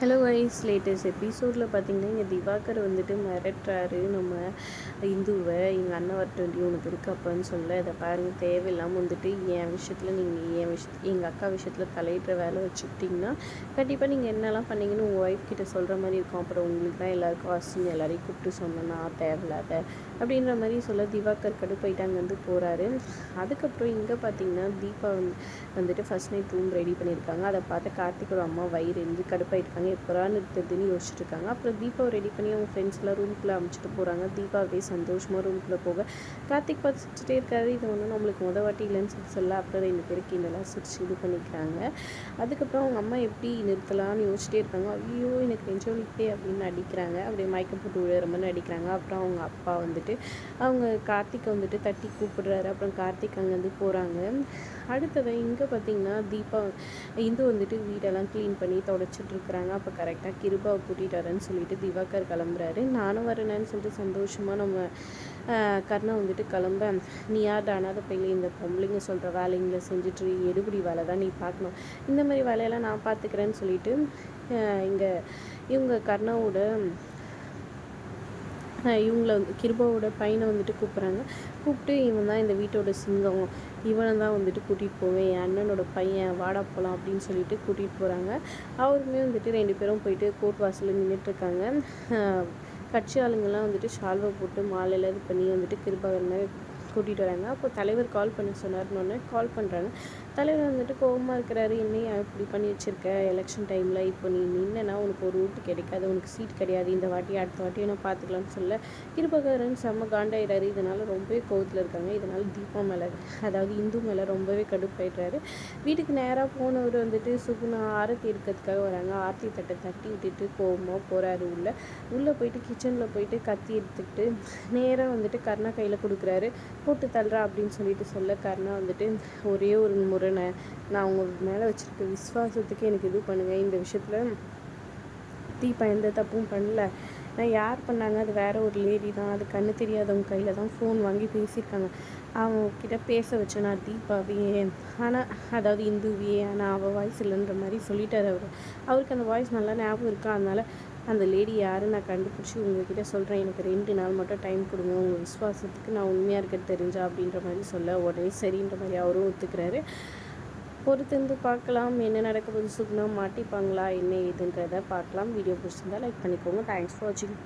Hello wise latest எபிசோடில் பார்த்தீங்கன்னா இங்கே திவாகர் வந்துட்டு மிரட்டுறாரு நம்ம இந்துவை எங்கள் அண்ணன் வரட்டு உனக்கு இருக்கு அப்பான்னு சொல்ல இதை பாருங்கள் தேவையில்லாமல் வந்துட்டு என் விஷயத்தில் நீங்கள் எங்கள் அக்கா விஷயத்தில் தலையிடுற வேலை வச்சுக்கிட்டிங்கன்னா கண்டிப்பாக நீங்கள் என்னெல்லாம் பண்ணீங்கன்னு உங்கள் ஒய்ஃப் கிட்ட சொல்கிற மாதிரி இருக்கும். அப்புறம் உங்களுக்கு தான் எல்லாருக்கும் அசிங்க எல்லாரையும் கூப்பிட்டு சொன்னேன்னா தேவையில்லாத அப்படின்ற மாதிரி சொல்ல திவாகர் கடுப்பாயிட்டு அங்கேருந்து போகிறாரு. அதுக்கப்புறம் இங்கே பார்த்தீங்கன்னா தீபா வந்துட்டு ஃபஸ்ட் நைட் ரூம் ரெடி பண்ணியிருக்காங்க. அதை பார்த்து கார்த்திகோட அம்மா வயிறு எரிஞ்சு கடுப்பாயிருக்காங்க. எப்போரா நிறுத்துறதுன்னு யோசிச்சுட்டு இருக்காங்க. அப்புறம் தீபாவை ரெடி பண்ணி அவங்க ஃப்ரெண்ட்ஸ்லாம் ரூம்குள்ளே அமுச்சிட்டு போகிறாங்க. தீபாவே சந்தோஷமாக ரூம்குள்ளே போக கார்த்திக் பார்த்துட்டே இருக்காரு. இது ஒன்றும் நம்மளுக்கு வாட்டி இல்லைன்னு சொல்ல அப்புறம் 2 பேருக்கு கிண்டலாம் சிரிச்சு இது பண்ணிக்கிறாங்க. அதுக்கப்புறம் அவங்க அம்மா எப்படி நிறுத்தலாம்னு யோசிச்சிட்டே இருக்காங்க. ஐயோ எனக்கு நெஞ்சு வலிக்குதே அப்படின்னு அடிக்கிறாங்க. அப்படியே மயக்கம் போட்டு விழுற மாதிரி அடிக்கிறாங்க. அப்புறம் அவங்க அப்பா வந்துட்டு அவங்க கார்த்திகை வந்துட்டு தட்டி கூப்பிடுறாரு. அப்புறம் கார்த்திக் அங்கேருந்து போகிறாங்க. அடுத்தது இங்கே பார்த்தீங்கன்னா தீபா இந்து வந்துட்டு வீடெல்லாம் க்ளீன் பண்ணி தொடச்சிட்ருக்குறாங்க. அப்போ கரெக்டாக கிருபாவை கூட்டிகிட்டு வரேன்னு சொல்லிட்டு திவாகர் கிளம்புறாரு. நானும் வரேன்னு சொல்லிட்டு சந்தோஷமாக நம்ம கர்ணா வந்துட்டு கிளம்ப, நீ யார் அனாதை பையில இந்த பொம்பளைங்க சொல்கிற வேலைங்களை செஞ்சுட்டு எடுபடி வேலை தான் நீ பார்க்கணும், இந்த மாதிரி வேலையெல்லாம் நான் பார்த்துக்கிறேன்னு சொல்லிட்டு இங்கே இவங்க கர்ணாவோட இவங்கள வந்து கிருபாவோட பையனை வந்துட்டு கூப்பிட்றாங்க. கூப்பிட்டு இவன் தான் இந்த வீட்டோட சிங்கம், இவனை தான் வந்துட்டு கூட்டிகிட்டு போவேன், என் அண்ணனோட பையன் வாடா போகலாம் அப்படின்னு சொல்லிட்டு கூட்டிகிட்டு போகிறாங்க. அவருமே வந்துட்டு 2 பேரும் போயிட்டு கோர்ட் வாசலில் நின்றுட்டுருக்காங்க. கட்சி ஆளுங்கள்லாம் வந்துட்டு ஷால்வை போட்டு மாலையில் இது பண்ணி வந்துட்டு கிருபாகரனை கூட்டிகிட்டு வராங்க. அப்போ தலைவர் கால் பண்ணி சொன்னார்னு கால் பண்ணுறாங்க. தலைவர் வந்துட்டு கோபமாக இருக்கிறாரு. என்னையா இப்படி பண்ணி வச்சுருக்க எலெக்ஷன் டைமில், இப்போ நீ நின்னா உனக்கு ஒரு ரூட்டு கிடைக்காது, உனக்கு சீட் கிடையாது, இந்த வாட்டி அடுத்த வாட்டி நான் பார்த்துக்கலான்னு சொல்ல கிருபாகரன் செம்ம காண்டாயிடாரு. இதனால் ரொம்பவே கோவத்தில் இருக்காங்க. இதனால் தீபா மேலே அதாவது இந்து மேலே ரொம்பவே கடுப்பாயிடுறாரு. வீட்டுக்கு நேராக போனவர் வந்துட்டு சுகுணா ஆரத்தி எடுக்கிறதுக்காக வராங்க. ஆரத்தி தட்டை தட்டி விட்டுட்டு கோவமாக போகிறாரு. உள்ளே போயிட்டு கிச்சனில் போயிட்டு கத்தி எடுத்துக்கிட்டு நேராக வந்துட்டு கர்ணா கையில் கொடுக்குறாரு. போட்டு தள்ளுறா அப்படின்னு சொல்லிட்டு சொல்ல கர்ணா வந்துட்டு ஒரே ஒரு முறை நான் உங்கள் மேலே வச்சுருக்க விசுவாசத்துக்கு எனக்கு இது பண்ணுங்கள், இந்த விஷயத்தில் தீபா எந்த தப்பும் பண்ணல, நான் யார் பண்ணாங்க அது வேறு ஒரு லேடி தான், அது கண்ணு தெரியாதவங்க கையில் தான் ஃபோன் வாங்கி பேசியிருக்காங்க, அவங்கக்கிட்ட பேச வச்சேன் நான் தீபாவே, ஆனால் அதாவது இந்துவியே, ஆனால் அவள் வாய்ஸ் இல்லைன்ற மாதிரி சொல்லிட்டார் அவருக்கு அந்த வாய்ஸ் நல்லா ஞாபகம் இருக்கா, அதனால் அந்த லேடி யார் நான் கண்டுபிடிச்சி உங்கள்கிட்ட சொல்கிறேன், எனக்கு 2 நாள் மட்டும் டைம் கொடுங்க, உங்கள் விசுவாசத்துக்கு நான் உண்மையாக இருக்கிறது தெரிஞ்சா அப்படின்ற மாதிரி சொல்ல உடனே சரின்ற மாதிரி அவரும் ஒத்துக்கிறாரு. பொறுத்திருந்து பார்க்கலாம் என்ன நடக்க போகுது. சுகுணா மாட்டிப்பாங்களா என்ன ஏதுன்றதை பார்க்கலாம். வீடியோ பிடிச்சிருந்தா லைக் பண்ணிக்கோங்க. தேங்க்ஸ் ஃபார் வாட்சிங்.